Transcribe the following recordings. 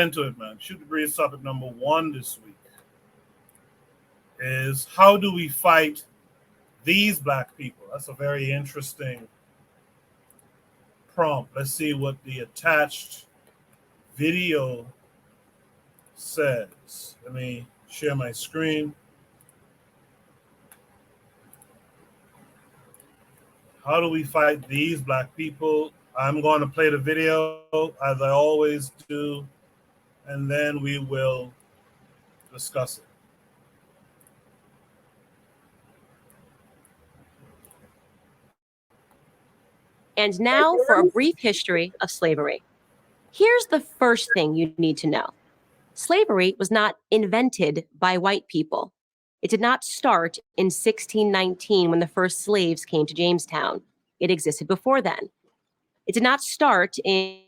Into it, man. Shoot the breeze topic number one this week is how do we fight these black people? That's a very interesting prompt. Let's see what the attached video says. Let me share my screen. How do we fight these black people? I'm going to play the video as I always do, and then we will discuss it. And now for a brief history of slavery. Here's the first thing you need to know. Slavery was not invented by white people. It did not start in 1619 when the first slaves came to Jamestown. It existed before then. It did not start in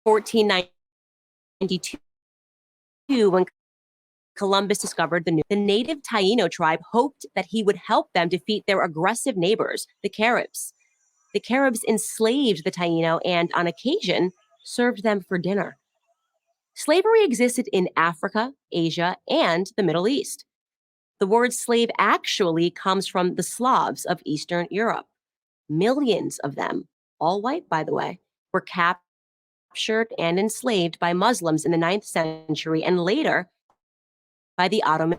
1492 when Columbus discovered the native Taino tribe hoped that he would help them defeat their aggressive neighbors, the Caribs. The Caribs enslaved the Taino and, on occasion, served them for dinner. Slavery existed in Africa, Asia, and the Middle East. The word slave actually comes from the Slavs of Eastern Europe. Millions of them, all white by the way, were captured and enslaved by Muslims in the 9th century and later by the Ottoman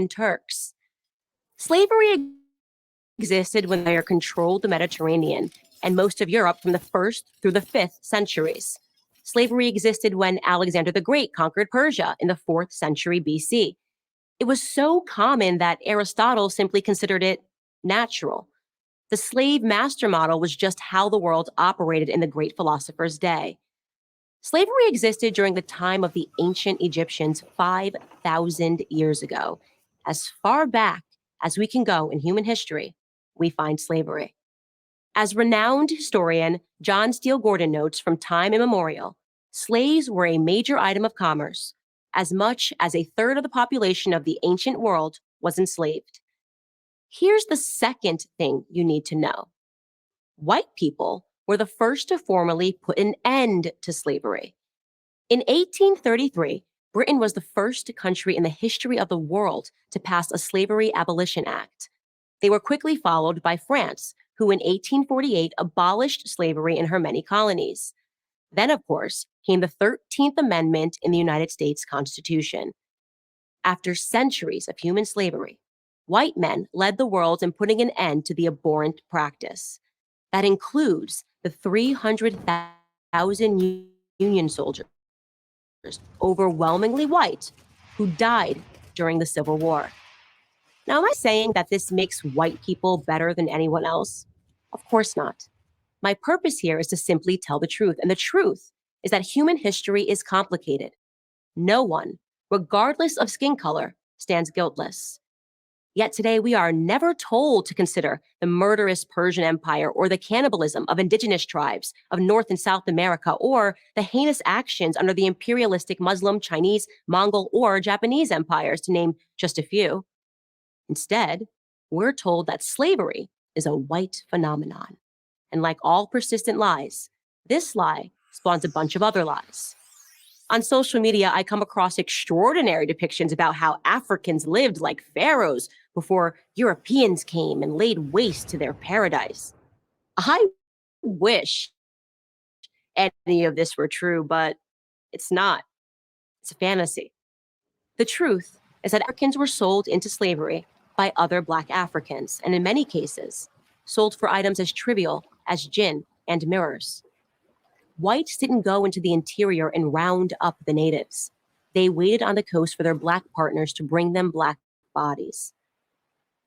Turks. Slavery existed when they controlled the Mediterranean and most of Europe from the 1st through the 5th centuries. Slavery existed when Alexander the Great conquered Persia in the 4th century BC. It was so common that Aristotle simply considered it natural. The slave master model was just how the world operated in the great philosopher's day. Slavery existed during the time of the ancient Egyptians 5,000 years ago. As far back as we can go in human history, we find slavery. As renowned historian John Steele Gordon notes from time immemorial, slaves were a major item of commerce. As much as a third of the population of the ancient world was enslaved. Here's the second thing you need to know. White people were the first to formally put an end to slavery. In 1833, Britain was the first country in the history of the world to pass a Slavery Abolition Act. They were quickly followed by France, who in 1848 abolished slavery in her many colonies. Then, of course, came the 13th Amendment in the United States Constitution. After centuries of human slavery, white men led the world in putting an end to the abhorrent practice. That includes the 300,000 Union soldiers, overwhelmingly white, who died during the Civil War. Now, am I saying that this makes white people better than anyone else? Of course not. My purpose here is to simply tell the truth, and the truth is that human history is complicated. No one, regardless of skin color, stands guiltless. Yet today we are never told to consider the murderous Persian Empire or the cannibalism of indigenous tribes of North and South America or the heinous actions under the imperialistic Muslim, Chinese, Mongol, or Japanese empires, to name just a few. Instead, we're told that slavery is a white phenomenon. And like all persistent lies, this lie spawns a bunch of other lies. On social media, I come across extraordinary depictions about how Africans lived like pharaohs before Europeans came and laid waste to their paradise. I wish any of this were true, but it's not. It's a fantasy. The truth is that Africans were sold into slavery by other Black Africans, and in many cases, sold for items as trivial as gin and mirrors. Whites didn't go into the interior and round up the natives. They waited on the coast for their Black partners to bring them Black bodies.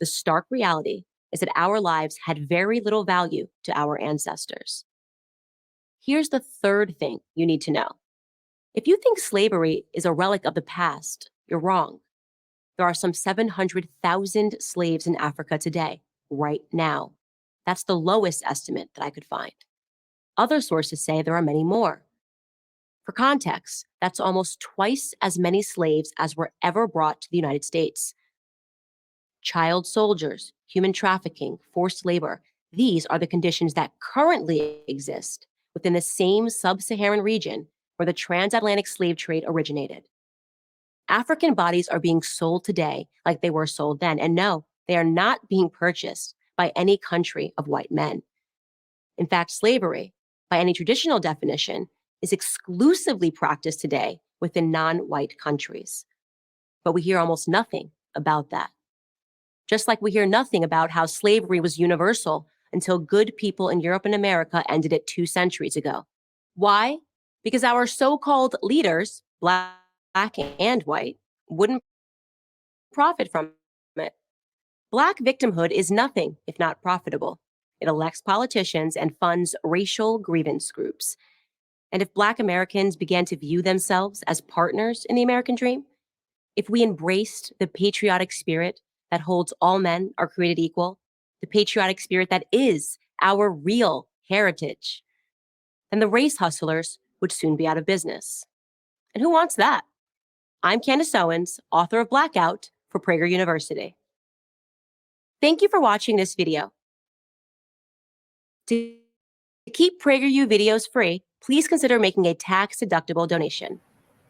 The stark reality is that our lives had very little value to our ancestors. Here's the third thing you need to know. If you think slavery is a relic of the past, you're wrong. There are some 700,000 slaves in Africa today, right now. That's the lowest estimate that I could find. Other sources say there are many more. For context, that's almost twice as many slaves as were ever brought to the United States. Child soldiers, human trafficking, forced labor, these are the conditions that currently exist within the same sub-Saharan region where the transatlantic slave trade originated. African bodies are being sold today like they were sold then. And no, they are not being purchased by any country of white men. In fact, slavery, by any traditional definition, is exclusively practiced today within non-white countries. But we hear almost nothing about that. Just like we hear nothing about how slavery was universal until good people in Europe and America ended it 2 centuries ago. Why? Because our so-called leaders, Black and white, wouldn't profit from it. Black victimhood is nothing if not profitable. It elects politicians and funds racial grievance groups. And if Black Americans began to view themselves as partners in the American dream, if we embraced the patriotic spirit that holds all men are created equal, the patriotic spirit that is our real heritage, then the race hustlers would soon be out of business. And who wants that? I'm Candace Owens, author of Blackout for Prager University. Thank you for watching this video. To keep PragerU videos free, please consider making a tax-deductible donation.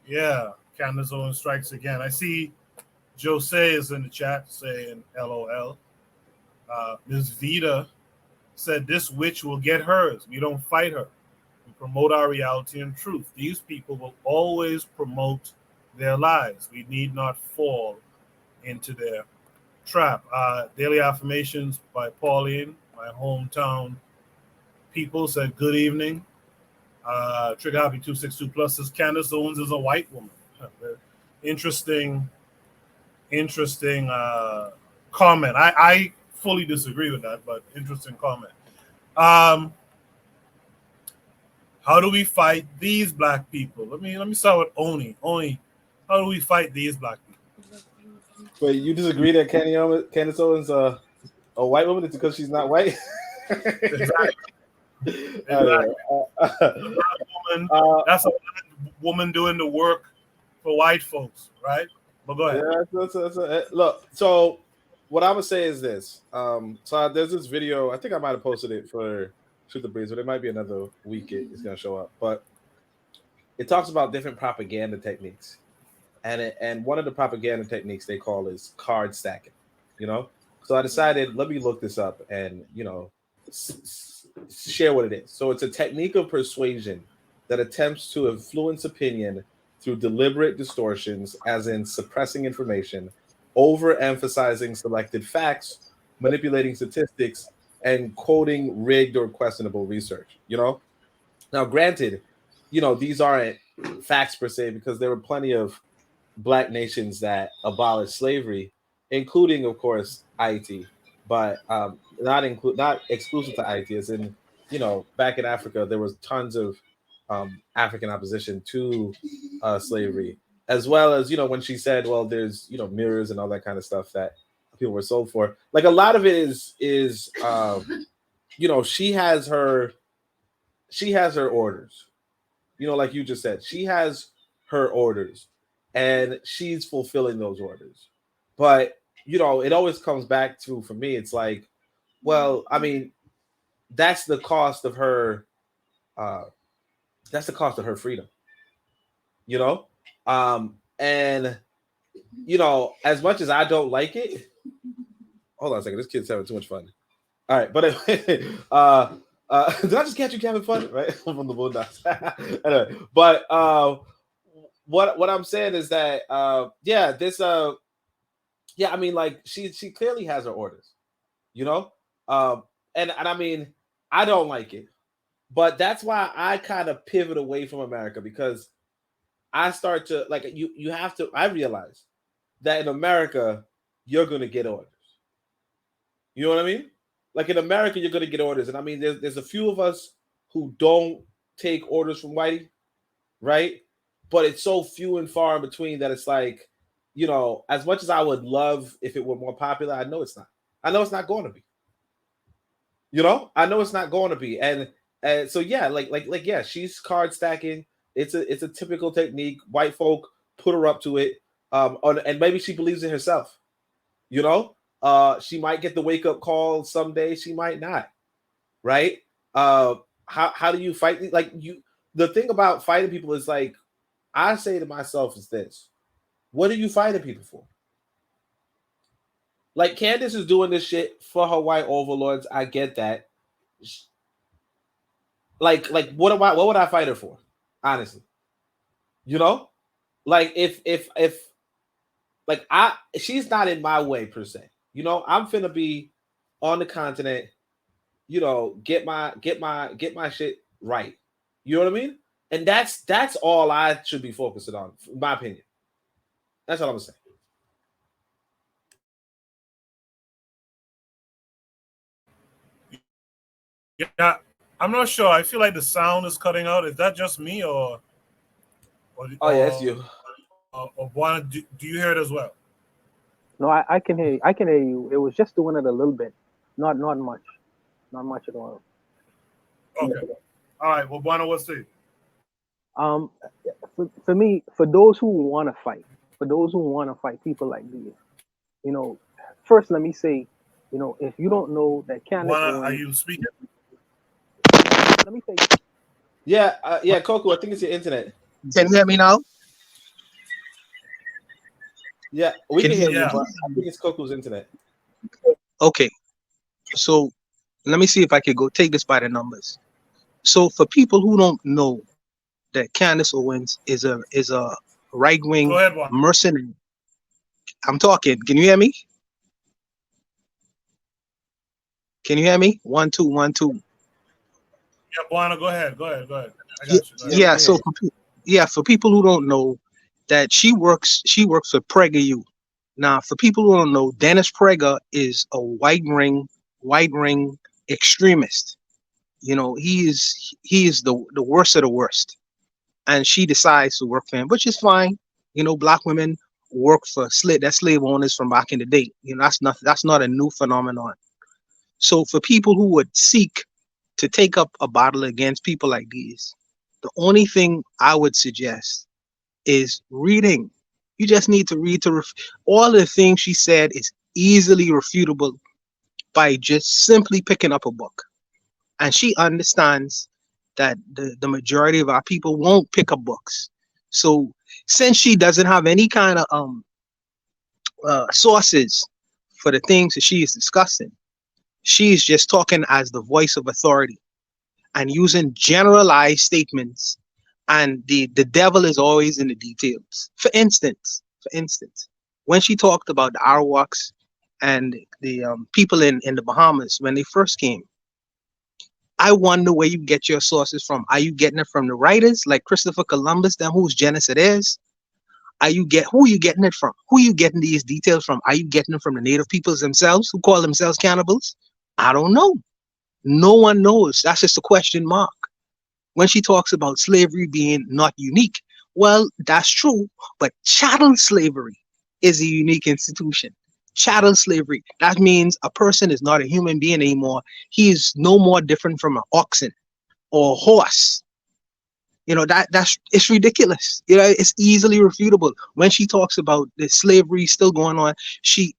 Yeah, Candace Owens strikes again. I see Jose is in the chat saying LOL. Ms. Vita said, this witch will get hers. We don't fight her. We promote our reality and truth. These people will always promote their lies. We need not fall into their trap. Daily affirmations by Pauline, my hometown people, said good evening. Trigger Happy 262 Plus says Candace Owens is a white woman. Interesting comment. I fully disagree with that, but interesting comment. How do we fight these black people? Let me start with Oni. Oni, how do we fight these black people? Wait, you disagree that Candace Owens a white woman? It's because she's not white? Exactly. Woman, that's a black woman doing the work for white folks, right? But go ahead. Yeah, look, so what I would say is this. So there's this video, I think I might have posted it for Shoot the Breeze, but it might be another week it's going to show up. But it talks about different propaganda techniques. And one of the propaganda techniques they call is card stacking, you know? So I decided, let me look this up and, you know, share what it is. So it's a technique of persuasion that attempts to influence opinion through deliberate distortions, as in suppressing information, overemphasizing selected facts, manipulating statistics, and quoting rigged or questionable research, you know? Now, granted, you know, these aren't facts per se, because there were plenty of Black nations that abolished slavery, including, of course, Haiti, but not exclusive to Haiti. As in, you know, back in Africa, there was tons of African opposition to slavery, as well as, you know, when she said, well, there's, you know, mirrors and all that kind of stuff that people were sold for. Like, a lot of it is you know, she has her orders, you know, like you just said, she has her orders and she's fulfilling those orders. But, you know, it always comes back to, for me, it's like, well, I mean, that's the cost of her freedom, you know? And, you know, as much as I don't like it, hold on a second, this kid's having too much fun. All right, but anyway, did I just catch you having fun? Right? From the Bulldogs. Anyway, but what I'm saying is that I mean, like, she clearly has her orders, you know? And I mean, I don't like it. But that's why I kind of pivot away from America, because I start to, like, you have to, I realize that in America, you're going to get orders. You know what I mean? Like, in America, you're going to get orders. And I mean, there's a few of us who don't take orders from Whitey, right? But it's so few and far in between that it's like, you know, as much as I would love if it were more popular, I know it's not. I know it's not going to be. You know, I know it's not going to be. And so, yeah, like, yeah, she's card stacking. It's a typical technique. White folk put her up to it. And maybe she believes in herself. You know, she might get the wake up call someday. She might not. Right. How do you fight? Like, the thing about fighting people is like, I say to myself is this: what are you fighting people for? Like Candace is doing this shit for her white overlords. I get that. Like what would I fight her for? Honestly, you know, like if like she's not in my way per se. You know, I'm finna be on the continent. You know, get my shit right. You know what I mean? And that's all I should be focusing on, in my opinion. That's all I'm saying. Yeah, I'm not sure. I feel like the sound is cutting out. Is that just me or oh yeah, it's you. Or Buana, do you hear it as well? No, I can hear you. I can hear you. It was just doing it a little bit, not much at all. Okay. All right. Well, Buana, what's it? For me, for those who want to fight, people like these, you know, first let me say, you know, if you don't know that Candace Buana, Owens, are you speaking? let me say, Yeah, Coco, I think it's your internet. Can you hear me now? Yeah, we can hear you, Yeah. but I think it's Coco's internet. Okay. So let me see if I could go take this by the numbers. So for people who don't know that Candace Owens is a right-wing Go ahead, Buana. mercenary. I'm talking. Can you hear me? Can you hear me? 1 2 1 2. Yeah, Buana, go ahead. I got you. Go ahead. Yeah. So for people who don't know that she works for Prager U. Now, for people who don't know, Dennis Prager is a white ring extremist. You know, he is the worst of the worst, and she decides to work for him, which is fine. You know, black women work for slave owners from back in the day. You know, that's not a new phenomenon. So for people who would seek to take up a battle against people like these, the only thing I would suggest is reading. You just need to read all the things she said is easily refutable by just simply picking up a book. And she understands that the majority of our people won't pick up books. So since she doesn't have any kind of sources for the things that she is discussing, she's just talking as the voice of authority and using generalized statements, and the devil is always in the details. For instance, when she talked about the Arawaks and the people in the Bahamas when they first came, I wonder where you get your sources from. Are you getting it from the writers like Christopher Columbus, them whose genocide is? Who are you getting it from? Who are you getting these details from? Are you getting them from the native peoples themselves who call themselves cannibals? I don't know. No one knows. That's just a question mark. When she talks about slavery being not unique, well, that's true, but chattel slavery is a unique institution. Chattel slavery, that means a person is not a human being anymore. He is no more different from an oxen or a horse. You know, it's ridiculous. You know, it's easily refutable. When she talks about the slavery still going on, she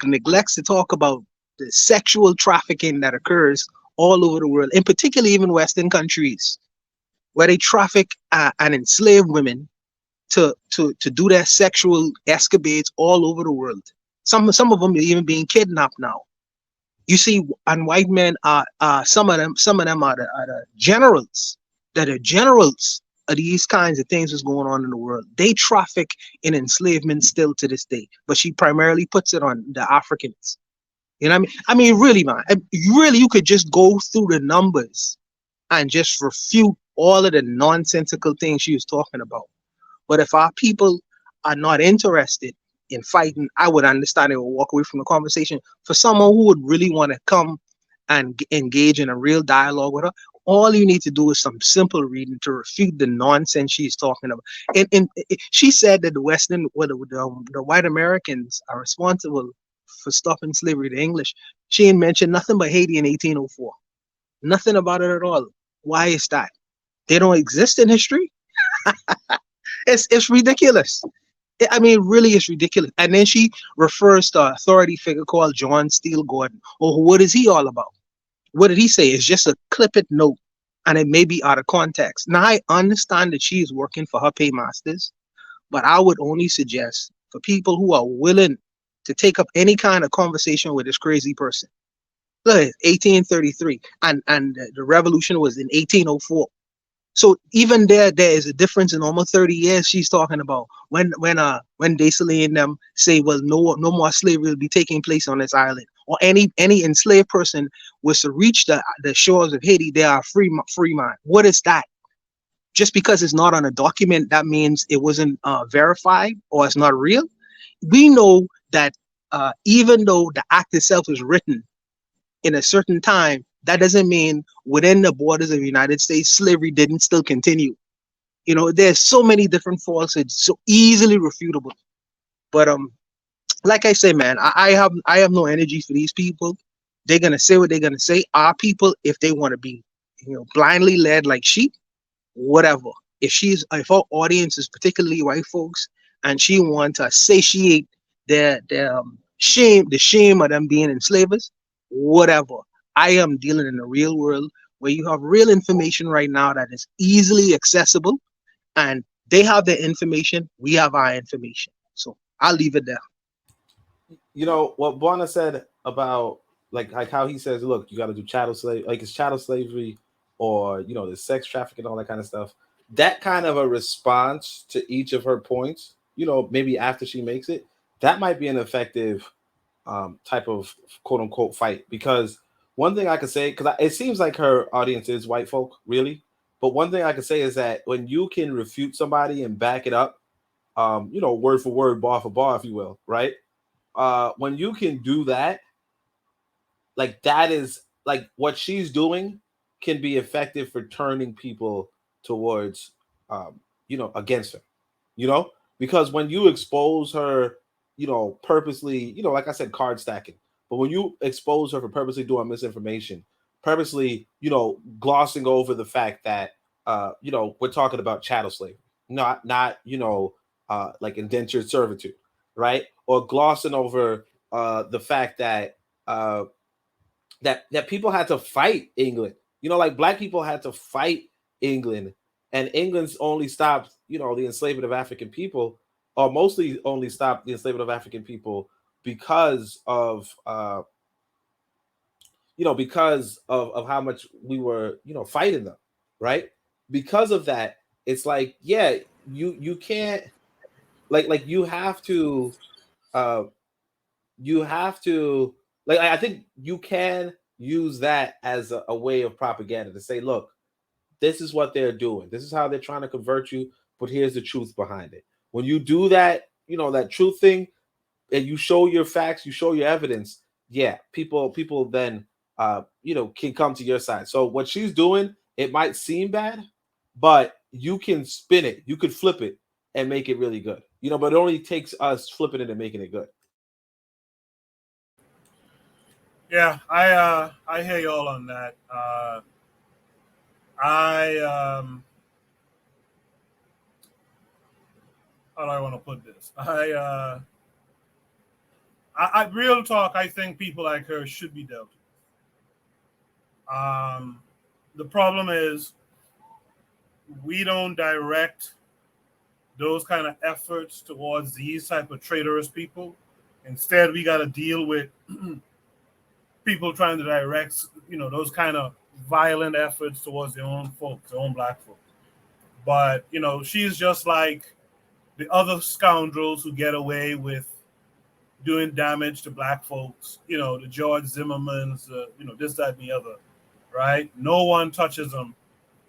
neglects to talk about the sexual trafficking that occurs all over the world, in particular even Western countries, where they traffic and enslave women to do their sexual escapades all over the world. Some of them are even being kidnapped now. You see, and white men are some of them are the generals that are generals of these kinds of things that's going on in the world. They traffic in enslavement still to this day, but she primarily puts it on the Africans. You know what I mean? Really, man, you could just go through the numbers and just refute all of the nonsensical things she was talking about. But if our people are not interested in fighting, I would understand they will walk away from the conversation. For someone who would really want to come and engage in a real dialogue with her, all you need to do is some simple reading to refute the nonsense she's talking about. And she said that the white Americans are responsible for stopping slavery to English. She ain't mentioned nothing but Haiti in 1804. Nothing about it at all. Why is that? They don't exist in history. It's ridiculous. I mean, really, it's ridiculous. And then she refers to an authority figure called John Steele Gordon. Oh, what is he all about? What did he say? It's just a clip it note. and it may be out of context. Now, I understand that she is working for her paymasters, but I would only suggest for people who are willing to take up any kind of conversation with this crazy person. Look, 1833, and the revolution was in 1804. So even there is a difference in almost 30 years. She's talking about when Desalegn and them say, well, no more slavery will be taking place on this island, or any enslaved person was to reach the shores of Haiti, they are free man. What is that? Just because it's not on a document, that means it wasn't verified or it's not real. We know that even though the act itself is written in a certain time, that doesn't mean within the borders of the United States, slavery didn't still continue. You know, there's so many different falsehoods, so easily refutable. But like I say, man, I have no energy for these people. They're gonna say what they're gonna say. Our people, if they want to be, blindly led like sheep, whatever. If our audience is particularly white folks, and she wants to satiate their shame, the shame of them being enslavers, whatever. I am dealing in the real world where you have real information right now that is easily accessible, and they have their information, we have our information. So I'll leave it there. You know what Buana said about like how he says, look, you got to do chattel slave, like it's chattel slavery, or the sex trafficking, all that kind of stuff. That kind of a response to each of her points, maybe after she makes it, that might be an effective type of quote unquote fight. Because one thing I could say, because it seems like her audience is white folk, really. But one thing I could say is that when you can refute somebody and back it up, word for word, bar for bar, if you will, right? When you can do that, like that is like what she's doing can be effective for turning people towards, against her, because when you expose her, purposely, like I said, card stacking, but when you expose her for purposely doing misinformation, purposely, glossing over the fact that, we're talking about chattel slavery, not, like indentured servitude, right? Or glossing over the fact that that people had to fight England. Like black people had to fight England, and England's only stopped, the enslavement of African people, or mostly only stopped the enslavement of African people because of because of how much we were, fighting them, right? Because of that, it's like, yeah, you can't like you have to like, I think you can use that as a way of propaganda to say, look, this is what they're doing. This is how they're trying to convert you, but here's the truth behind it. When you do that, that truth thing, and you show your facts, you show your evidence, yeah, people then can come to your side. So what she's doing, it might seem bad, but you can spin it, you could flip it and make it really good. But it only takes us flipping it and making it good. Yeah, I hear y'all on that. How do I want to put this? I real talk, I think people like her should be dealt with. The problem is we don't direct those kind of efforts towards these type of traitorous people. Instead, we got to deal with people trying to direct, those kind of violent efforts towards their own folks, their own black folks. But, she's just like the other scoundrels who get away with doing damage to black folks, the George Zimmermans, this, that, and the other, right? No one touches them.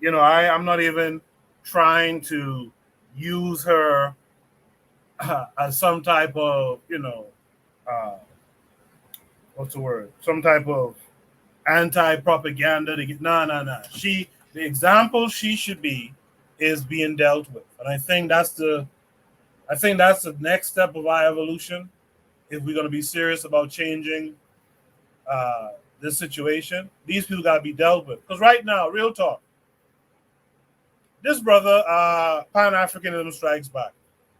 I'm not even trying to use her as some type of, what's the word? Some type of anti-propaganda to get no. The example she should be is being dealt with. And I think that's the next step of our evolution. If we're going to be serious about changing this situation, these people got to be dealt with. Because right now, real talk, this brother, Pan-Africanism strikes back.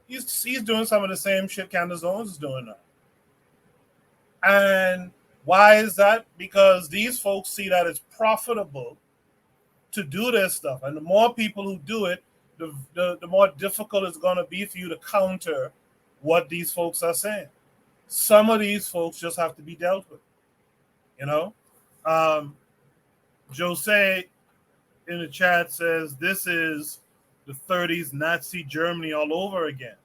He's doing some of the same shit Candace Owens is doing now. And why is that? Because these folks see that it's profitable to do this stuff. And the more people who do it, the more difficult it's going to be for you to counter what these folks are saying. Some of these folks just have to be dealt with, you know. Jose in the chat says this is the 30s Nazi Germany all over again.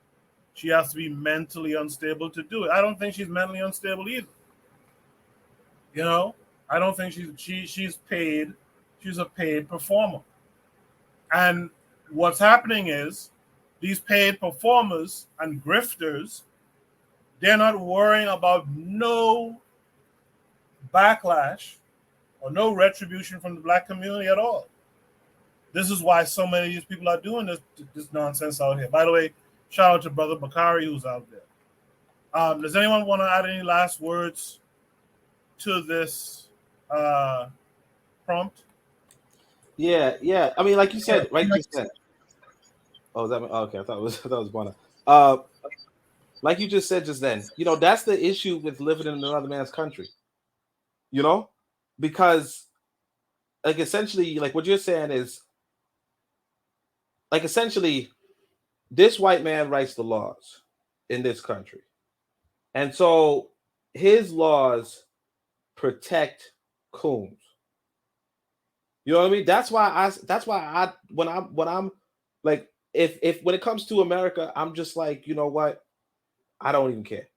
She has to be mentally unstable to do it. I don't think she's mentally unstable either. You know, I don't think she's paid. She's a paid performer. And what's happening is these paid performers and grifters, they're not worrying about no backlash or no retribution from the black community at all. This is why so many of these people are doing this nonsense out here. By the way, shout out to Brother Bakari who's out there. Does anyone want to add any last words to this prompt? Yeah. I mean, like you said, right? You said. Oh, okay? I thought it was Bona. Like you just said just then, you know, that's the issue with living in another man's country. You know, because like essentially, like what you're saying is, like essentially, this white man writes the laws in this country, and so his laws protect coons. You know what I mean? That's why I when I'm like, if when it comes to America, I'm just like, you know what? I don't even care.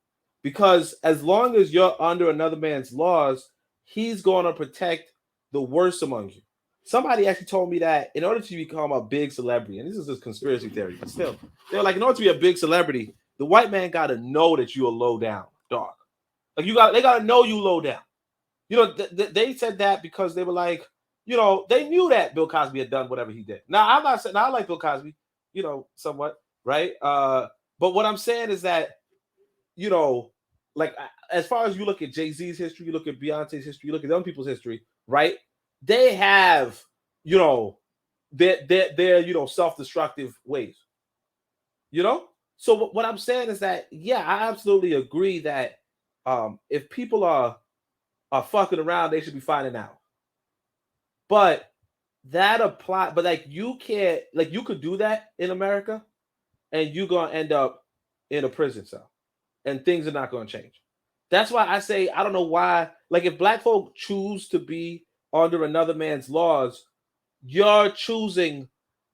Because as long as you're under another man's laws, he's going to protect the worst among you. Somebody actually told me that in order to become a big celebrity, and this is a conspiracy theory, but still, they're like, in order to be a big celebrity, the white man got to know that you're low down, dog. Like they got to know you low down. You know, they said that because they were like, you know, they knew that Bill Cosby had done whatever he did. Now, I'm not saying, I like Bill Cosby, you know, somewhat, right? But what I'm saying is that, you know, like as far as you look at Jay-Z's history, you look at Beyonce's history, you look at other people's history, right? They have, you know, their you know, self-destructive ways, you know? So what I'm saying is that, yeah, I absolutely agree that if people are fucking around, they should be finding out. But that apply, but like you can't, like you could do that in America and you're gonna end up in a prison cell and things are not gonna change. That's why I say I don't know why, like if black folk choose to be under another man's laws, you're choosing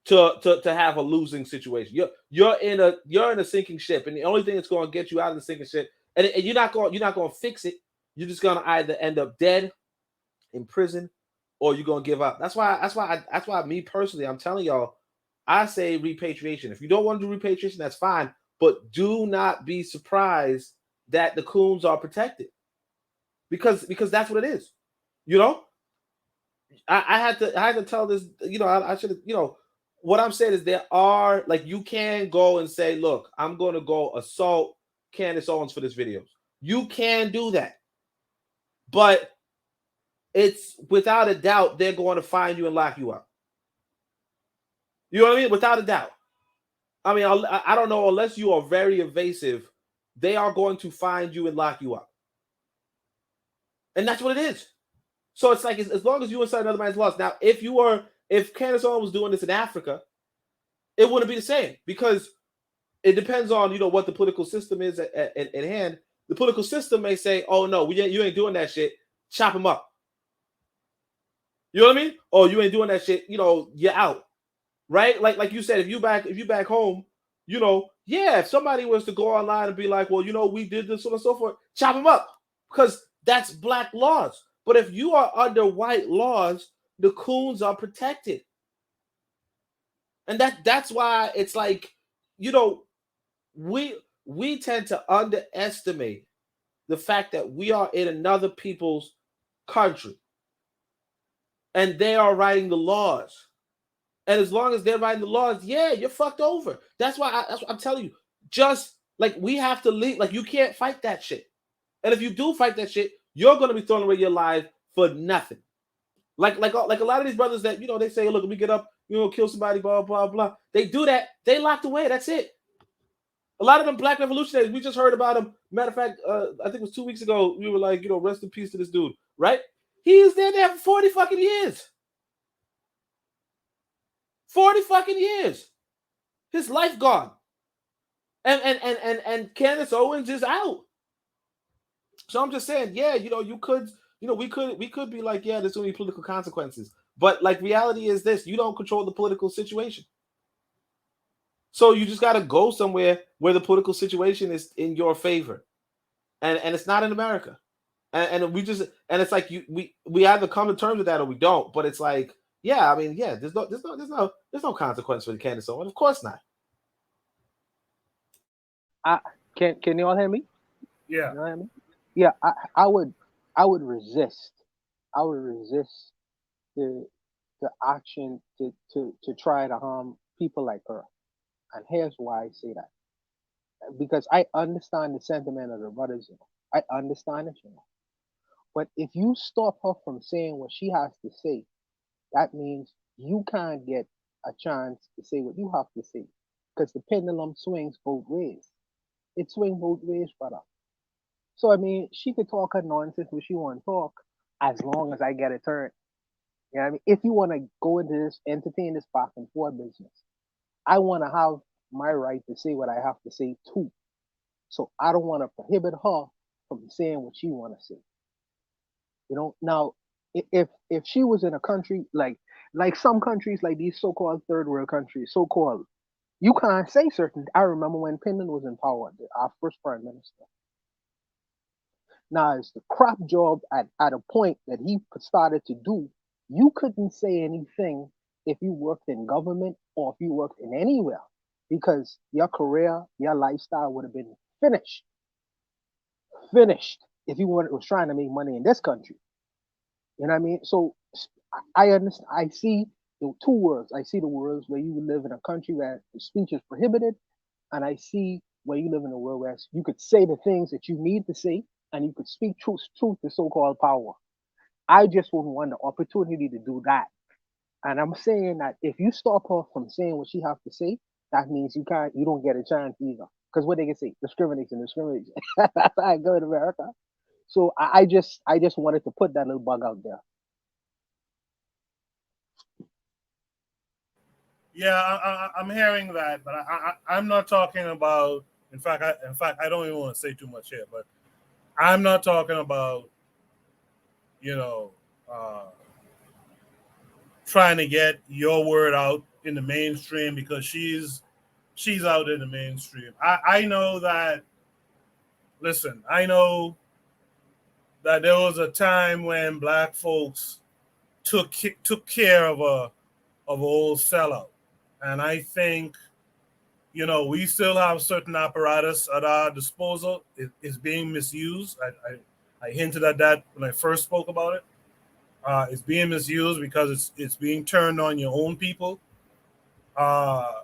to have a losing situation. You're in a sinking ship, and the only thing that's gonna get you out of the sinking ship, and you're not gonna fix it. You're just gonna either end up dead, in prison, or you're gonna give up. That's why me personally, I'm telling y'all, I say repatriation. If you don't want to do repatriation, that's fine, but do not be surprised that the coons are protected, because that's what it is. You know, I had to tell this. You know, I should have. You know, what I'm saying is there are, like, you can go and say, look, I'm going to go assault Candace Owens for this video. You can do that, but it's without a doubt they're going to find you and lock you up. You know what I mean? Without a doubt. I mean, I don't know, unless you are very evasive, they are going to find you and lock you up. And that's what it is. So it's like, as long as you inside another man's laws. Now, if Candace Owens was doing this in Africa, it wouldn't be the same, because it depends on, you know, what the political system is at hand. The political system may say, oh no, you ain't doing that shit, chop him up. You know what I mean? Oh, you ain't doing that shit, you know, you're out. Right? Like you said, if you back home, you know, yeah, if somebody was to go online and be like, well, you know, we did this, so on and so forth, chop them up, because that's black laws. But if you are under white laws, the coons are protected. And that's why it's like, you know, we tend to underestimate the fact that we are in another people's country and they are writing the laws. And as long as they're writing the laws, yeah, you're fucked over. That's why I'm telling you. Just like, we have to leave. Like, you can't fight that shit. And if you do fight that shit, you're going to be throwing away your life for nothing. Like a lot of these brothers that, you know, they say, look, let me get up, you know, kill somebody, blah, blah, blah. They do that. They locked away. That's it. A lot of them black revolutionaries, we just heard about them. Matter of fact, I think it was 2 weeks ago, we were like, you know, rest in peace to this dude, right? He was there for 40 fucking years. 40 fucking years. His life gone. And Candace Owens is out. So I'm just saying, yeah, you could, we could be like, yeah, there's going to be political consequences. But like reality is this, you don't control the political situation. So you just got to go somewhere where the political situation is in your favor. And it's not in America. And we just, and it's like we either come to terms with that or we don't. But it's like, yeah, I mean, yeah, there's no consequence for Candace Owens. Of course not. Can you all hear me? Yeah. You know what I mean? Yeah, I would resist. I would resist the action to try to harm people like her. And here's why I say that. Because I understand the sentiment of the brothers, I understand it, But if you stop her from saying what she has to say, that means you can't get a chance to say what you have to say. Because the pendulum swings both ways. It swings both ways, brother. So I mean, she could talk her nonsense when she want to talk, as long as I get a turn. You know what I mean? If you want to go into this, entertain this back and forth business, I want to have my right to say what I have to say too. So I don't want to prohibit her from saying what she want to say. Now if she was in a country like some countries, like these so-called third world countries, so-called, you can't say certain. I remember when Pennon was in power, our first prime minister. Now, it's the crap job at a point that he started to do. You couldn't say anything if you worked in government or if you worked in anywhere, because your career, your lifestyle would have been finished if you was trying to make money in this country. You know what I mean? So I understand. I see the two worlds. I see the worlds where you live in a country where speech is prohibited, and I see where you live in a world where you could say the things that you need to say, and you could speak truth to so-called power. I just wouldn't want the opportunity to do that. And I'm saying that if you stop her from saying what she has to say, that means you don't get a chance either. Because what they can say, discrimination. That's how I go in America. So I just wanted to put that little bug out there. Yeah, I'm hearing that, but I'm not talking about. In fact, I don't even want to say too much here, but I'm not talking about, trying to get your word out in the mainstream because she's out in the mainstream. I know that. Listen, I know that there was a time when black folks took care of an old sellout, and I think, we still have certain apparatus at our disposal. It's being misused. I hinted at that when I first spoke about it. It's being misused because it's being turned on your own people. But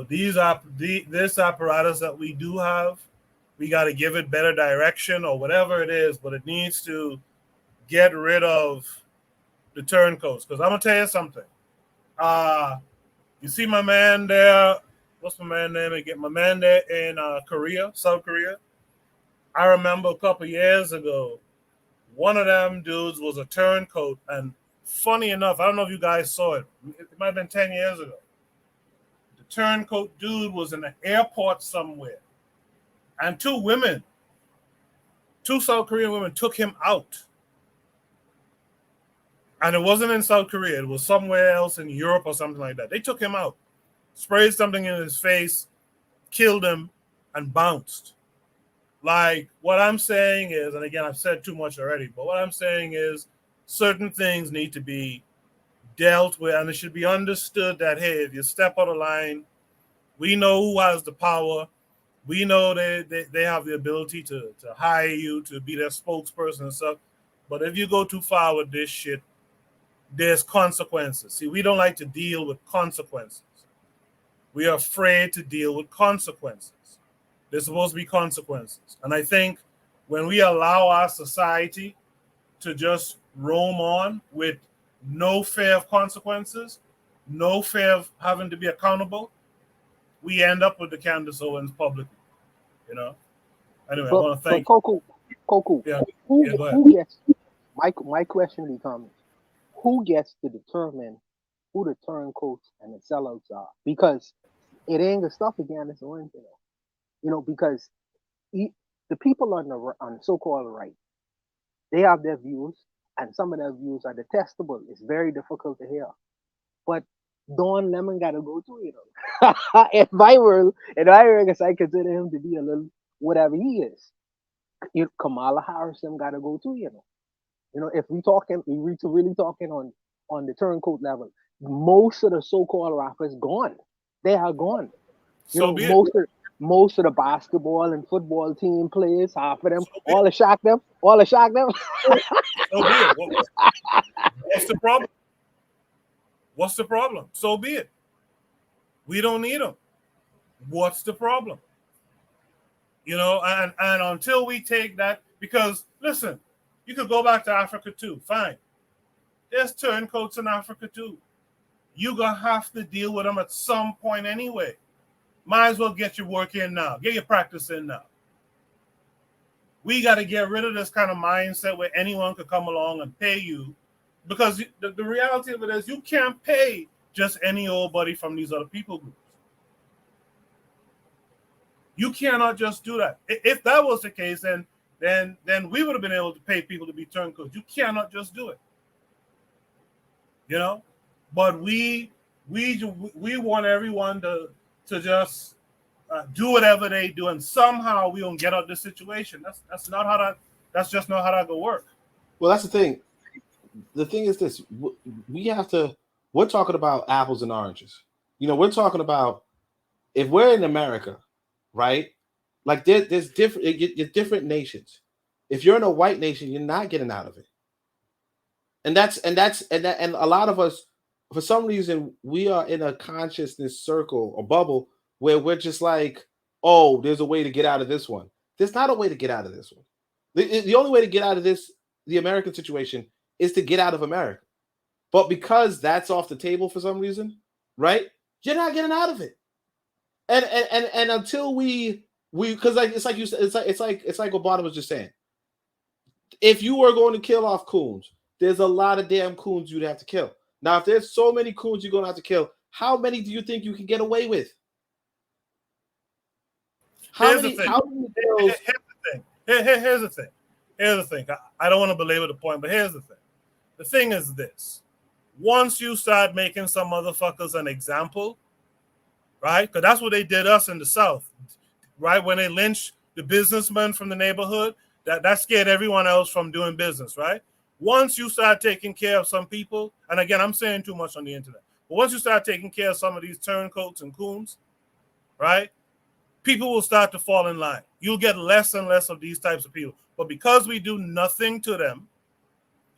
this apparatus that we do have, we got to give it better direction or whatever it is, but it needs to get rid of the turncoats. Because I'm going to tell you something. You see my man there, what's my man name again? My man there in Korea, South Korea. I remember a couple years ago, one of them dudes was a turncoat, and funny enough, I don't know if you guys saw it. It might have been 10 years ago. The turncoat dude was in an airport somewhere, and two South Korean women took him out. And it wasn't in South Korea. It was somewhere else in Europe or something like that. They took him out, sprayed something in his face, killed him, and bounced. Like, what I'm saying is, and again, I've said too much already, but what I'm saying is certain things need to be dealt with, and it should be understood that, hey, if you step out of line, we know who has the power. We know they have the ability to hire you to be their spokesperson and stuff. But if you go too far with this shit, there's consequences. See, we don't like to deal with consequences. We are afraid to deal with consequences. There's supposed to be consequences. And I think when we allow our society to just roam on with no fear of consequences, no fear of having to be accountable, we end up with the Candace Owens publicly. Anyway, I want to thank Coco. Yeah. Who gets my question becomes, who gets to determine who the turncoats and the sellouts are, because it ain't the stuff again. It's one thing, because the people on the so-called right, they have their views, and some of their views are detestable. It's very difficult to hear, but Don Lemon got to go through it. If I were, I guess I consider him to be a little whatever he is. Kamala Harris them got to go through. If we really talking on the turncoat level, most of the so-called rappers gone. They are gone. So most of the basketball and football team players, half of them, all the shock them. So be it. What's the problem? What's the problem? So be it. We don't need them. What's the problem? And until we take that, because listen, you could go back to Africa too. Fine. There's turncoats in Africa too. You're going to have to deal with them at some point anyway. Might as well get your work in now. Get your practice in now. We got to get rid of this kind of mindset where anyone could come along and pay you, because the reality of it is you can't pay just any old buddy from these other people groups. You cannot just do that. If that was the case, then we would have been able to pay people to be turncoats. You cannot just do it. But we want everyone to just do whatever they do, and somehow we don't get out of this situation. That's just not how that go work. Well, that's the thing. The thing is this: we're talking about apples and oranges. We're talking about, if we're in America, right? Like there's different nations. If you're in a white nation, you're not getting out of it. And a lot of us, for some reason, we are in a consciousness circle or bubble where we're just like, oh, there's a way to get out of this one. There's not a way to get out of this one. The only way to get out of the American situation, is to get out of America. But because that's off the table for some reason, right? You're not getting out of it. And until we because it's like you said, it's like Obama was just saying. If you were going to kill off coons, there's a lot of damn coons you'd have to kill. Now, if there's so many coons you're going to have to kill, how many do you think you can get away with? Here's the thing. I don't want to belabor the point, but here's the thing. The thing is this. Once you start making some motherfuckers an example, right? Because that's what they did us in the South, right? When they lynched the businessmen from the neighborhood, that scared everyone else from doing business, right? Once you start taking care of some people, and again, I'm saying too much on the internet, but once you start taking care of some of these turncoats and coons, right? People will start to fall in line. You'll get less and less of these types of people. But because we do nothing to them,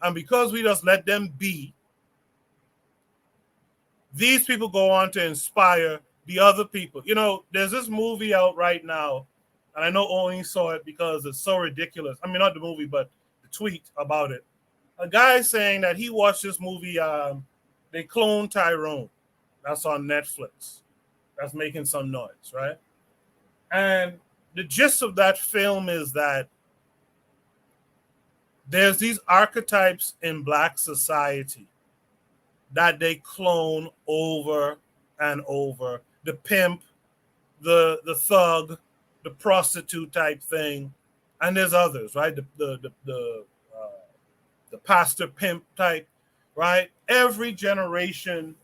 and because we just let them be, these people go on to inspire the other people. There's this movie out right now, and I know only saw it because it's so ridiculous. I mean, not the movie, but the tweet about it. A guy saying that he watched this movie, They Cloned Tyrone. That's on Netflix. That's making some noise, right? And the gist of that film is that there's these archetypes in Black society that they clone over and over. The pimp, the thug, the prostitute type thing, and there's others, right? The pastor pimp type, right? Every generation,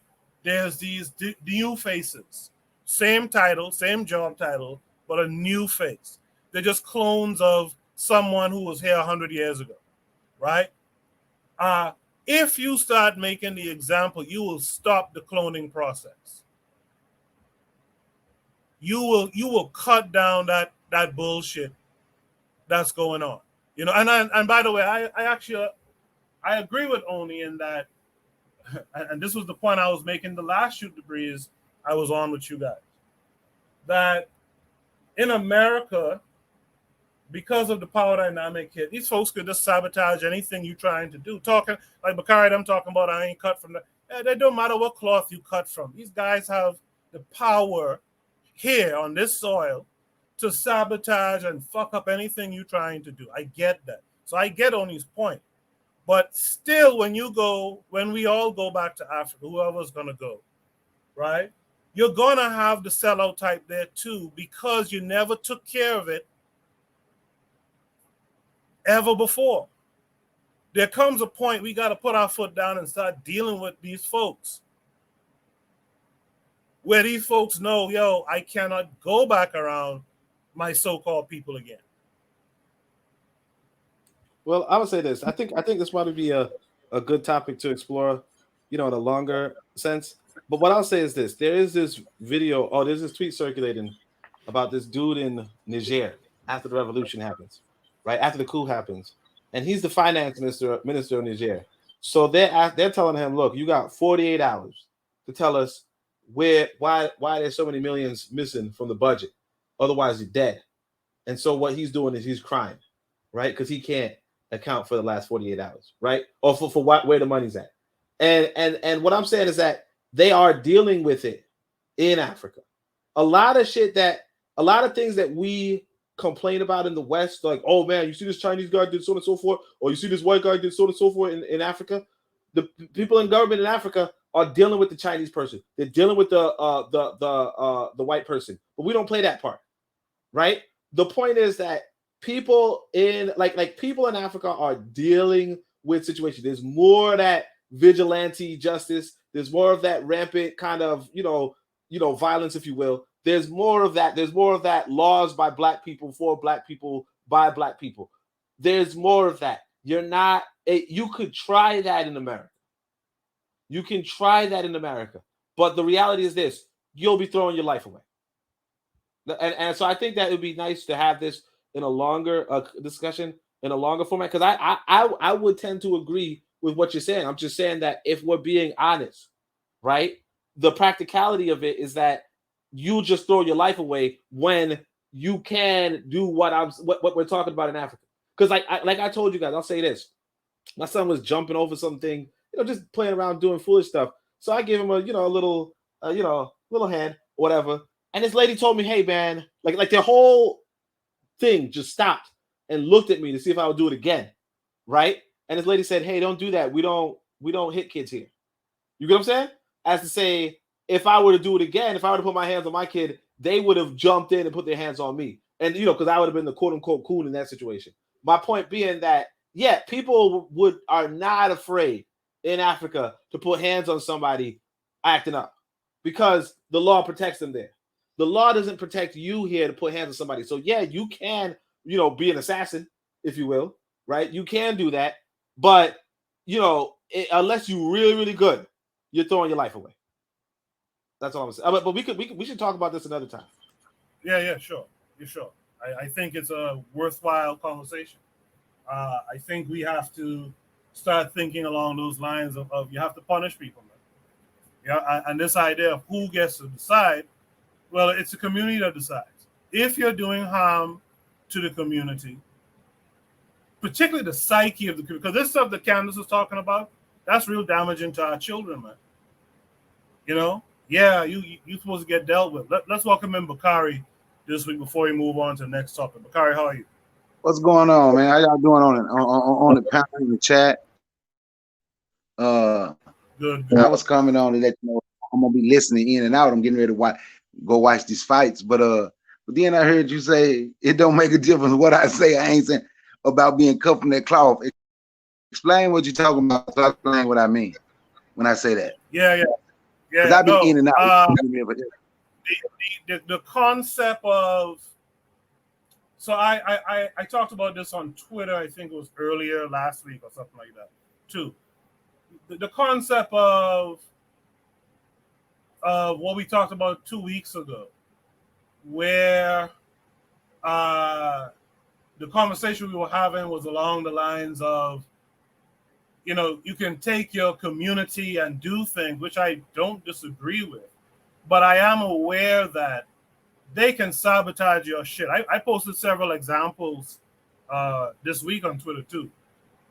there's these new faces. Same title, same job title, but a new face. They're just clones of someone who was here 100 years ago, right? If you start making the example, you will stop the cloning process. You will cut down that bullshit that's going on. And by the way, I agree with Oni in that, and this was the point I was making the last Shoot the Breeze I was on with you guys, that in America, because of the power dynamic here, these folks could just sabotage anything you're trying to do. Talking like Bakari, I'm talking about, I ain't cut from that. It don't matter what cloth you cut from. These guys have the power here on this soil to sabotage and fuck up anything you're trying to do. I get that. So I get Oni's point. But still, when we all go back to Africa, whoever's going to go, right? You're going to have the sellout type there too, because you never took care of it ever before. There comes a point we got to put our foot down and start dealing with these folks. Where these folks know, yo, I cannot go back around my so-called people again. Well, I would say this. I think this might be a good topic to explore, in a longer sense. But what I'll say is this: there is this video, there's this tweet circulating about this dude in Niger after the revolution happens, right? After the coup happens, and he's the finance minister of Niger. So they're telling him, look, you got 48 hours to tell us why there's so many millions missing from the budget, otherwise you're dead. And so what he's doing is he's crying, right? Because he can't account for the last 48 hours, right? Or for where the money's at. And what I'm saying is that they are dealing with it in Africa. A lot of things that we complain about in the West, like, oh man, you see this Chinese guy did so and so forth, or you see this white guy did so and so forth in Africa. The people in government in Africa are dealing with the Chinese person. They're dealing with the white person, but we don't play that part, right? The point is that people in people in Africa are dealing with situations. There's more of that vigilante justice. There's more of that rampant kind of violence, if you will. There's more of that. There's more of that laws by black people for black people by black people. There's more of that. You could try that in America. You can try that in America, but the reality is this: you'll be throwing your life away. And so I think that it would be nice to have this in a longer discussion, in a longer format, because I would tend to agree with what you're saying. I'm just saying that if we're being honest, right, the practicality of it is that you just throw your life away when you can do what we're talking about in Africa. Because like I told you guys, I'll say this: my son was jumping over something, just playing around doing foolish stuff. So I gave him a little hand, whatever. And this lady told me, hey man, like the whole thing just stopped and looked at me to see if I would do it again, right? And this lady said, hey, don't do that. We don't hit kids here. You get what I'm saying? As to say, if I were to do it again, if I were to put my hands on my kid, they would have jumped in and put their hands on me. And, because I would have been the quote unquote coon in that situation. My point being that, yeah, people are not afraid in Africa to put hands on somebody acting up because the law protects them there. The law doesn't protect you here to put hands on somebody. So yeah, you can, be an assassin, if you will, right? You can do that, but unless you're really, really good, you're throwing your life away. That's all I'm saying. But we should talk about this another time. Yeah, sure. You're sure. I think it's a worthwhile conversation. I think we have to start thinking along those lines of you have to punish people, man. Yeah, and this idea of who gets to decide. Well, it's a community that decides. If you're doing harm to the community, particularly the psyche of the community, because this stuff that Candace was talking about, that's real damaging to our children, man. Yeah, you're supposed to get dealt with. Let's welcome in Bakari this week before we move on to the next topic. Bakari, how are you? What's going on, man? How y'all doing on the panel in the chat? Good. I was coming on to let you know I'm gonna be listening in and out. I'm getting ready to go watch these fights, but then I heard you say it don't make a difference what I say. I ain't saying about being cut from that cloth. Explain what you're talking about. So I explain what I mean when I say that. Yeah. Because I've been in and out. The concept of I talked about this on Twitter. I think it was earlier last week or something like that too. The concept of what we talked about 2 weeks ago, where the conversation we were having was along the lines of, you can take your community and do things, which I don't disagree with, but I am aware that they can sabotage your shit. I posted several examples this week on Twitter too,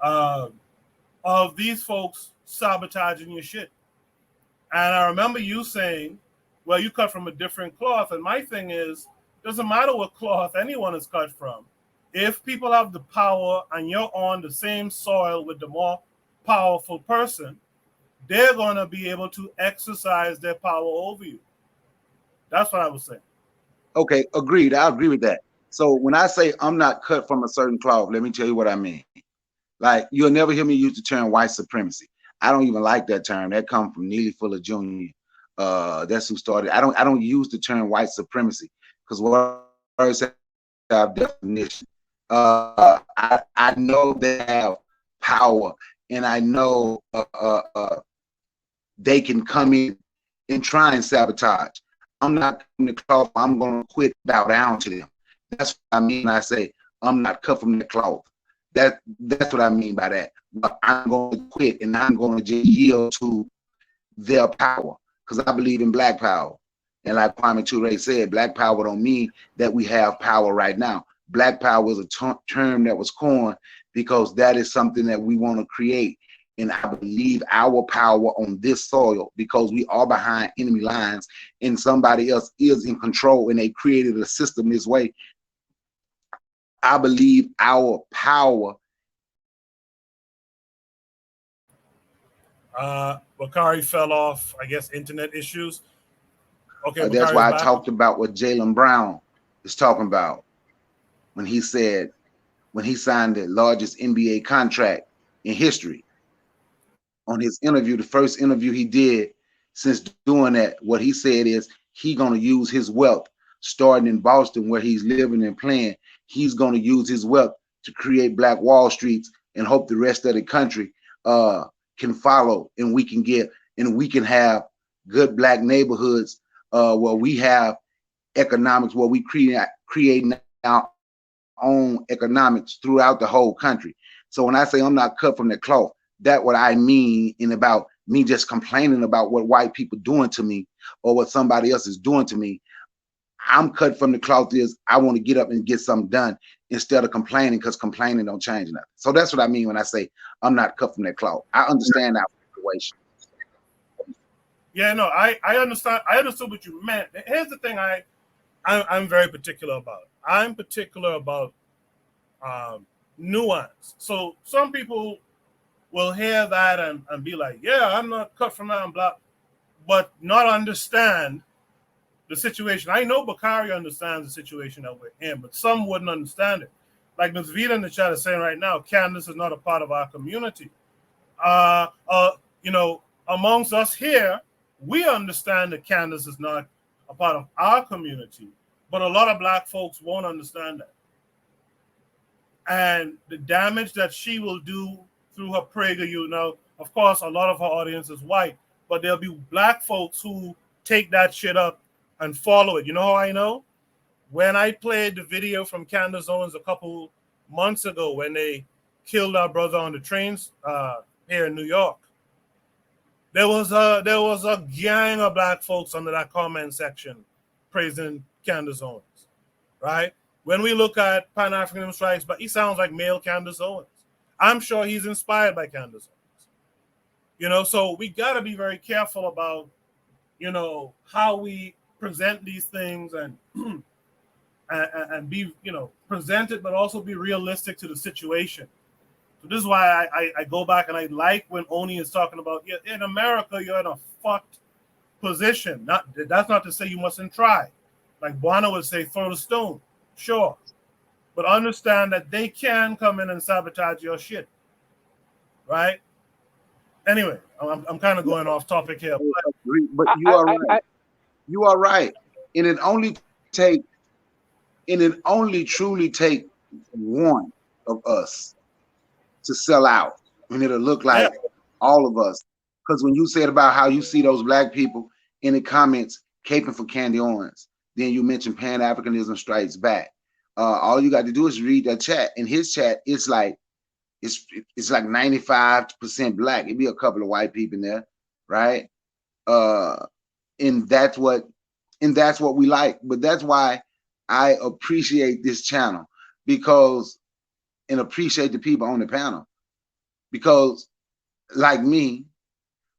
of these folks sabotaging your shit. And I remember you saying, well, you cut from a different cloth. And my thing is, doesn't matter what cloth anyone is cut from. If people have the power and you're on the same soil with the more powerful person, they're going to be able to exercise their power over you. That's what I was saying. Okay, agreed. I agree with that. So when I say I'm not cut from a certain cloth, let me tell you what I mean. Like, you'll never hear me use the term white supremacy. I don't even like that term. That comes from Neely Fuller Jr. That's who started. I don't use the term white supremacy because words have definition. I know they have power, and I know they can come in and try and sabotage. I'm not from the cloth. I'm going to quit, bow down to them. That's what I mean when I say I'm not cut from the cloth. That's what I mean by that. But I'm going to quit, and I'm going to just yield to their power because I believe in black power. And like Kwame Ture said, black power don't mean that we have power right now. Black power is a term that was coined because that is something that we want to create. And I believe our power on this soil, because we are behind enemy lines and somebody else is in control and they created a system this way. I believe our power. Bakari fell off, I guess, internet issues. Okay, That's why I talked about what Jaylen Brown is talking about when he said, when he signed the largest NBA contract in history. On his interview, the first interview he did since doing that, what he said is he going to use his wealth, starting in Boston where he's living and playing. He's going to use his wealth to create Black Wall Streets and hope the rest of the country can follow, and we can have good Black neighborhoods where we have economics, where we create our own economics throughout the whole country. So when I say I'm not cut from the cloth, that's what I mean in about me just complaining about what white people doing to me or what somebody else is doing to me. I'm cut from the cloth is I want to get up and get something done instead of complaining, because complaining don't change nothing. So that's what I mean when I say I'm not cut from that cloth. I understand our situation. Yeah, no, I understand. I understood what you meant. Here's the thing I'm very particular about. I'm particular about nuance. So some people will hear that and be like, yeah, I'm not cut from that and blah, but not understand the situation. I know Bakari understands the situation that we're in, but some wouldn't understand it. Like Ms. Vita in the chat is saying right now, Candace is not a part of our community. Amongst us here, we understand that Candace is not a part of our community, but a lot of Black folks won't understand that. And the damage that she will do through her prayer, of course, a lot of her audience is white, but there'll be Black folks who take that shit up and follow it. You know how I know? When I played the video from Candace Owens a couple months ago when they killed our brother on the trains here in New York, there was a gang of Black folks under that comment section praising Candace Owens, right? When we look at Pan-Africanism Strikes, but he sounds like male Candace Owens. I'm sure he's inspired by Candace Owens. So we got to be very careful about, how we present these things and be, present it, but also be realistic to the situation. So this is why I go back and I like when Oni is talking about, in America, you're in a fucked position. That's not to say you mustn't try. Like Buana would say, throw the stone. Sure. But understand that they can come in and sabotage your shit. Right? Anyway, I'm kind of going off topic here. But you are right. You are right. And it only truly take one of us to sell out. And it'll look like all of us. Because when you said about how you see those Black people in the comments caping for Candy Owens, then you mentioned Pan-Africanism Strikes Back. All you got to do is read that chat. In his chat, it's like 95% Black. It'd be a couple of white people in there, right? And that's what we like. But that's why I appreciate this channel, and appreciate the people on the panel, because like me,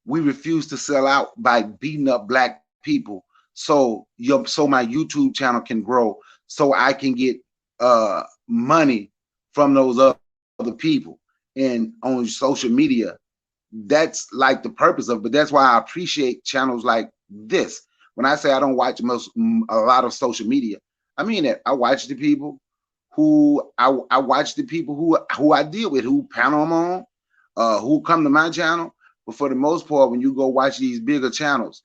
we refuse to sell out by beating up Black people. So my YouTube channel can grow, so I can get money from those other people. And on social media, that's like the purpose of it. But that's why I appreciate channels like this. When I say I don't watch a lot of social media, I mean that. I watch the people who I watch the people who I deal with, who panel I'm on, who come to my channel. But for the most part, when you go watch these bigger channels,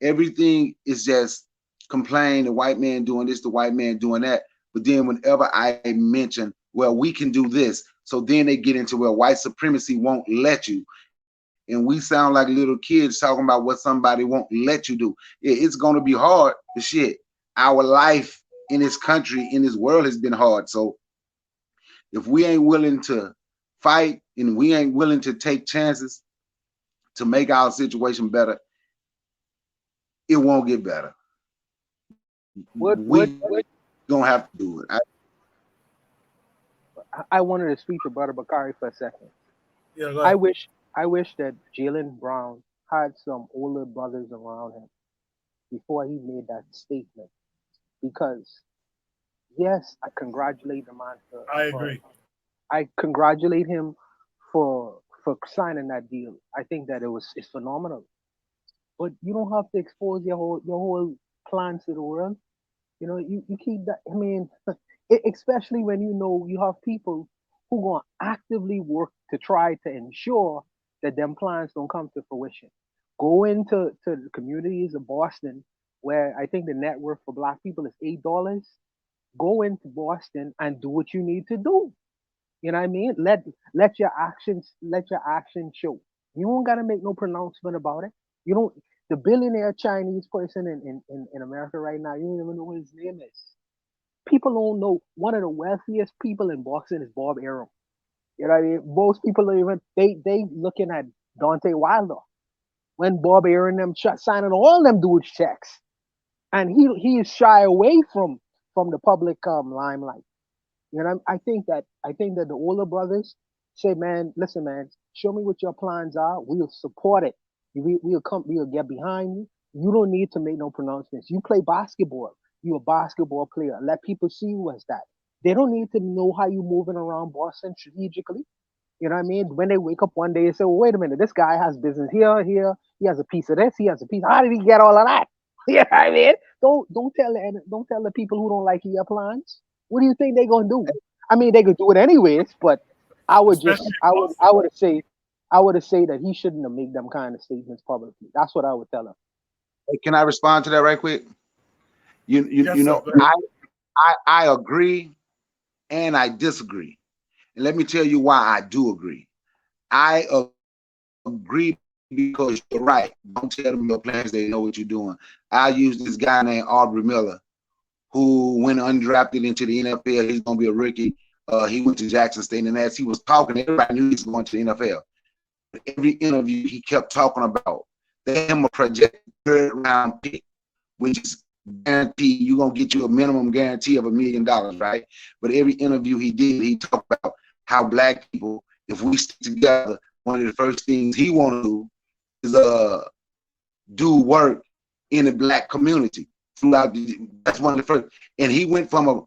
everything is just complain, the white man doing this, the white man doing that. But then whenever I mention, well, we can do this, so then they get into, well, white supremacy won't let you. And we sound like little kids talking about what somebody won't let you do. It's going to be hard, but shit, our life in this country, in this world has been hard. So if we ain't willing to fight and we ain't willing to take chances to make our situation better, it won't get better. We're gonna have to do it. I wanted to speak to Brother Bakari for a second. Yeah, go ahead. I wish that Jalen Brown had some older brothers around him before he made that statement. Because yes, I congratulate the man for. I agree. I congratulate him for signing that deal. I think that it's phenomenal. But you don't have to expose your whole plans to the world. You know, you keep that. I mean, especially when you know you have people who gonna actively work to try to ensure that them plans don't come to fruition. Go into the communities of Boston where I think the net worth for Black people is $8. Go into Boston and do what you need to do. You know what I mean? Let your actions show. You don't gotta make no pronouncement about it. You don't. The billionaire Chinese person in America right now, you don't even know what his name is. People don't know. One of the wealthiest people in Boston is Bob Arum. You know what I mean? Most people don't even they looking at Dante Wilder when Bob Arum them signing all them dudes checks, and he is shy away from the public limelight. You know, I think that the older brothers say, man, listen, man, show me what your plans are. We'll support it. We'll get behind you. You don't need to make no pronouncements. You play basketball. You're a basketball player. Let people see you as that. They don't need to know how you moving around Boston strategically. You know what I mean? When they wake up one day and say, well, wait a minute, this guy has business here. He has a piece of this. He has a piece. How did he get all of that? You know what I mean? Don't tell the people who don't like your plans. What do you think they're gonna do? I mean, they could do it anyways, but I would say that he shouldn't have made them kind of statements publicly. That's what I would tell him. Hey, can I respond to that right quick? You know, I agree and I disagree. And let me tell you why I do agree. I agree because you're right. Don't tell them your plans, they know what you're doing. I use this guy named Aubrey Miller, who went undrafted into the NFL. He's going to be a rookie. He went to Jackson State, and as he was talking, everybody knew he was going to the NFL. Every interview, he kept talking about them a projected third-round pick, which is guaranteed. You're going to get you a minimum guarantee of $1 million, right? But every interview he did, he talked about how Black people, if we stick together, one of the first things he want to do is do work in the Black community. That's one of the first. And he went from a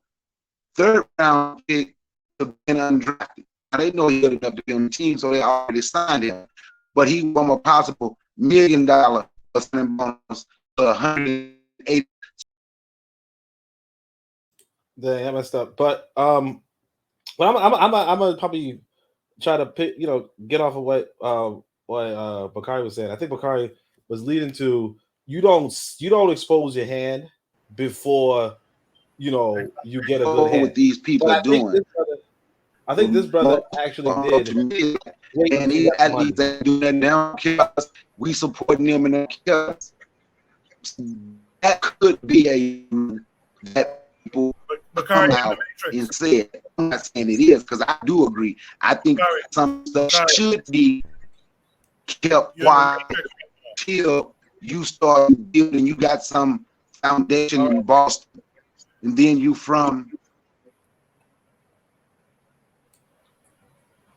third-round pick to being undrafted. Now, they know he good enough to be on the team, so they already signed him. But he from a possible $1 million signing bonus to 180. Dang, I messed up. But I'm gonna probably try to pick, get off of what Bakari was saying. I think Bakari was leading to you don't expose your hand before you get a good hand. What these people are doing. I think this brother actually did. And he at least doing that now. We supporting them in their that could be that people come out and say it. I'm not saying it is because I do agree. I think some stuff should be kept quiet till you start building. You got some foundation in Boston, and then you from.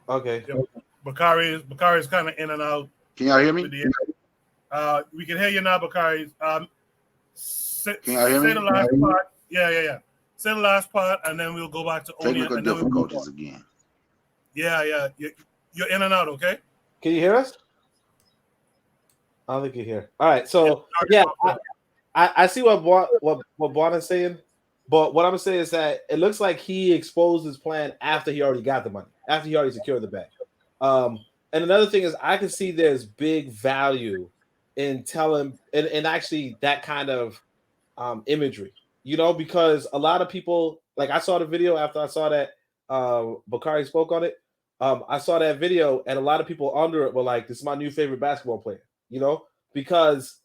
Okay. Yeah, Bakari is kind of in and out. Can y'all hear me? We can hear you now, Bakari. Can y'all hear me? Say the last part. Yeah. Say the last part, and then we'll go back to Onia. Technical difficulties again. Yeah. You're in and out, okay? Can you hear us? I don't think you're here. All right, so yeah, I see what Bwana's saying, but what I'm gonna say is that it looks like he exposed his plan after he already got the money, after he already secured the bag. And another thing is, I can see there's big value in telling and actually that kind of imagery, because a lot of people, like I saw the video after I saw that Bakari spoke on it. I saw that video and a lot of people under it were like, "This is my new favorite basketball player," because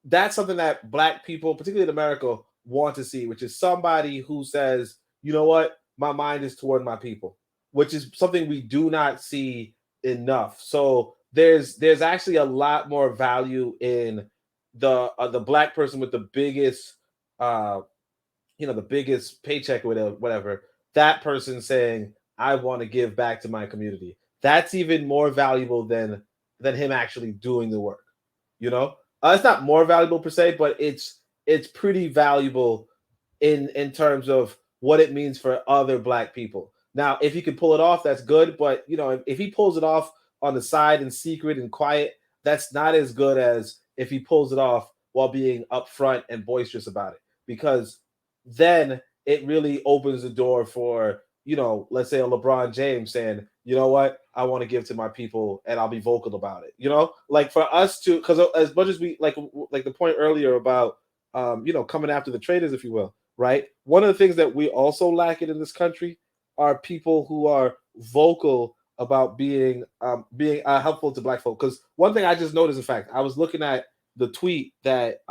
that's something that Black people, particularly in America, want to see, which is somebody who says, "You know what, my mind is toward my people," which is something we do not see enough. So there's actually a lot more value in the Black person with the biggest the biggest paycheck or whatever, that person saying, "I want to give back to my community." That's even more valuable than him actually doing the work. It's not more valuable per se, but it's pretty valuable in terms of what it means for other Black people. Now, if he can pull it off, that's good. But if he pulls it off on the side in secret and quiet, that's not as good as if he pulls it off while being upfront and boisterous about it. Because then it really opens the door for, let's say a LeBron James saying, "You know what, I want to give to my people and I'll be vocal about it." Like for us to, because as much as we like the point earlier about, coming after the traders, if you will, right? One of the things that we also lack in this country are people who are vocal about being helpful to Black folk. Because one thing I just noticed, in fact, I was looking at the tweet that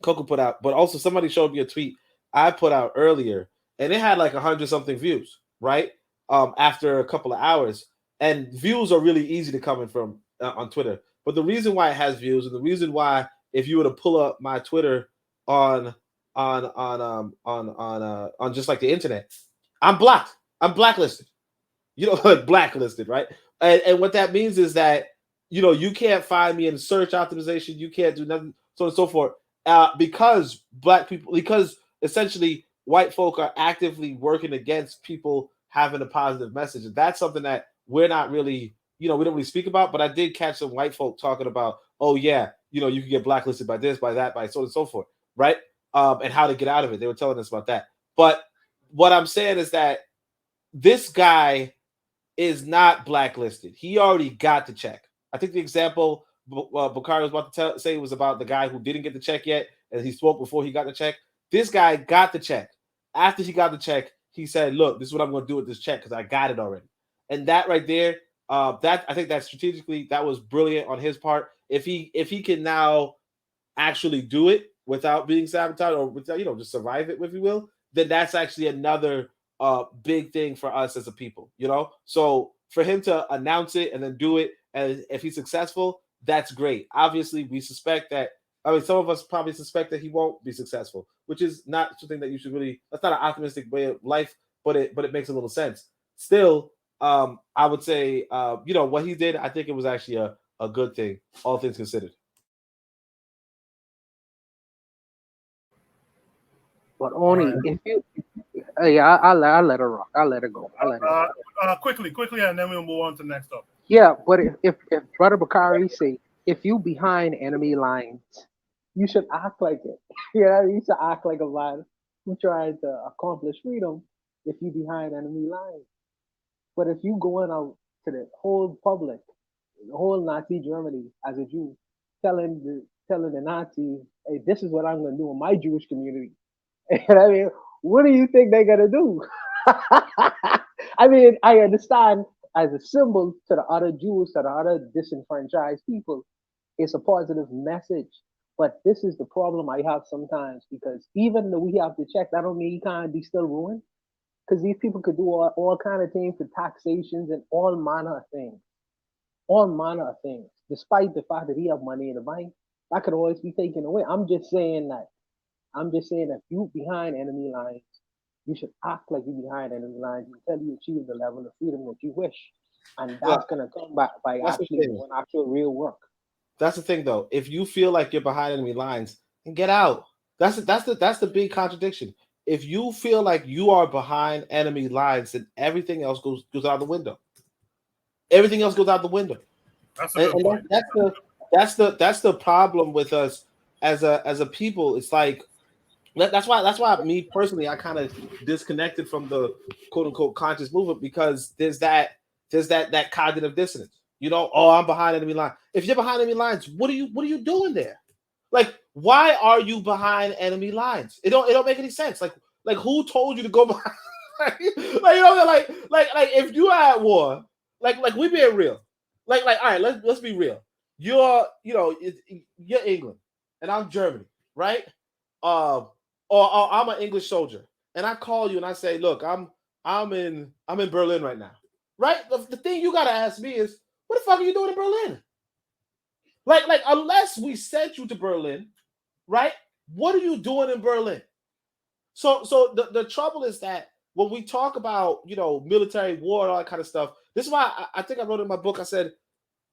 Coco put out, but also somebody showed me a tweet I put out earlier, and it had like 100-something views, right? After a couple of hours, and views are really easy to come in from on Twitter. But the reason why it has views, and the reason why, if you were to pull up my Twitter on just like the internet, I'm blocked. I'm blacklisted. Blacklisted, right? And what that means is that you can't find me in search optimization. You can't do nothing, so on and so forth. Because Black people, because essentially white folk are actively working against people having a positive message. And that's something that we're not really, we don't really speak about. But I did catch some white folk talking about, oh yeah, you can get blacklisted by this, by that, by so on and so forth, right? And how to get out of it. They were telling us about that. But what I'm saying is that this guy is not blacklisted. He already got the check. I think the example Bakari was about to say was about the guy who didn't get the check yet, and he spoke before he got the check. This guy got the check. After he got the check, he said, "Look, this is what I'm going to do with this check because I got it already." And that right there, that I think that strategically, that was brilliant on his part. If he can now actually do it without being sabotaged or without, just survive it, if you will, then that's actually another big thing for us as a people. So for him to announce it and then do it, and if he's successful, that's great. Obviously, we suspect that. I mean, some of us probably suspect that he won't be successful, which is not something that you should really. That's not an optimistic way of life, but it makes a little sense. Still, I would say, what he did, I think it was actually a good thing, all things considered. But only if you, I'll let her rock. I'll let her go. Quickly, and then we'll move on to the next topic. Yeah, but if Brother Bakari say, if you behind enemy lines, you should act like it. You should act like a man who trying to accomplish freedom if you behind enemy lines. But if you going out to the whole public, the whole Nazi Germany as a Jew, telling the Nazis, "Hey, this is what I'm going to do in my Jewish community," and I mean, what do you think they're going to do? I mean, I understand as a symbol to the other Jews, to the other disenfranchised people, it's a positive message. But this is the problem I have sometimes, because even though we have to check, that don't mean he can't be still ruined. Because these people could do all kind of things for taxations and all manner of things. Despite the fact that he have money in the bank, that could always be taken away. I'm just saying that if you behind enemy lines, you should act like you behind enemy lines until you achieve the level of freedom that you wish. And that's gonna come back by actually doing actual real work. That's the thing, though. If you feel like you're behind enemy lines, then get out. That's the big contradiction. If you feel like you are behind enemy lines, then everything else goes out the window. Everything else goes out the window. That's a good point. that's the problem with us as a people. It's like that's why me personally, I kind of disconnected from the quote unquote conscious movement, because there's that cognitive dissonance. You know, oh, I'm behind enemy line. If you're behind enemy lines, what are you doing there? Like, why are you behind enemy lines? It don't make any sense. Like who told you to go behind? like you know, like if you are at war, like we being real, like all right, let's be real. You're England and I'm Germany, right? Or I'm an English soldier and I call you and I say, look, I'm in Berlin right now, right? The thing you gotta ask me is, what the fuck are you doing in Berlin? Like unless we sent you to Berlin, right? What are you doing in Berlin? So the trouble is that when we talk about, military war and all that kind of stuff, this is why I think I wrote in my book, I said,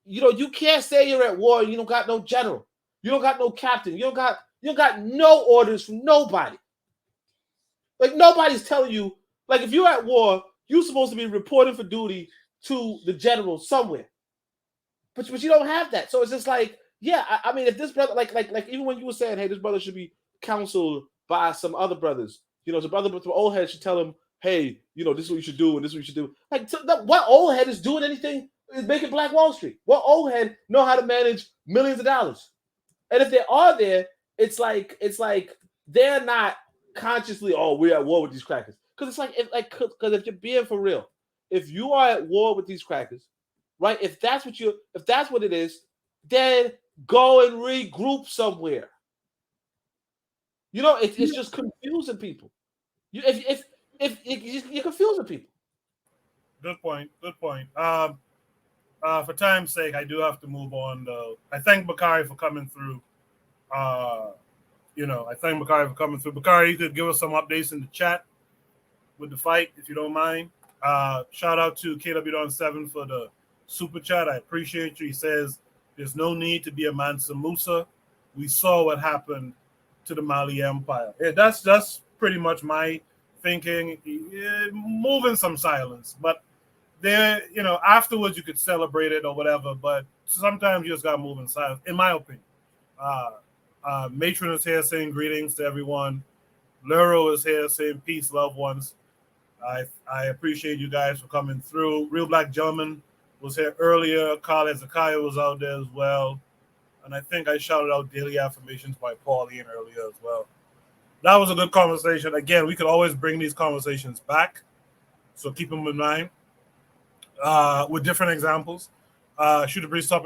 you can't say you're at war and you don't got no general. You don't got no captain. You don't got no orders from nobody. Like, nobody's telling you, like, if you're at war, you're supposed to be reporting for duty to the general somewhere. But you don't have that. So it's just like, yeah, I mean, if this brother, like even when you were saying, hey, this brother should be counseled by some other brothers, the brother with the old head should tell him, hey, this is what you should do and this is what you should do. Like, what old head is doing anything is making Black Wall Street? What old head know how to manage millions of dollars? And if they are there, it's like they're not consciously, oh, we're at war with these crackers. Because if you're being for real, if you are at war with these crackers, right? If that's what it is, then go and regroup somewhere. It's just confusing people. If you're confusing people. Good point. For time's sake, I do have to move on, though. I thank Bakari for coming through. Bakari, you could give us some updates in the chat with the fight, if you don't mind. Shout out to KW7 for the super chat. I appreciate you. He says there's no need to be a Mansa Musa. We saw what happened to the Mali Empire. Yeah, that's pretty much my thinking. Move in some silence, but there, afterwards you could celebrate it or whatever. But sometimes you just gotta move in silence, in my opinion. Matron is here saying greetings to everyone. Luro is here saying peace, loved ones. I appreciate you guys for coming through. Real Black Gentleman was here earlier. Carl Hezekiah was out there as well. And I think I shouted out Daily Affirmations by Pauline earlier as well. That was a good conversation. Again, we could always bring these conversations back. So keep them in mind with different examples. Shoot a breeze topic.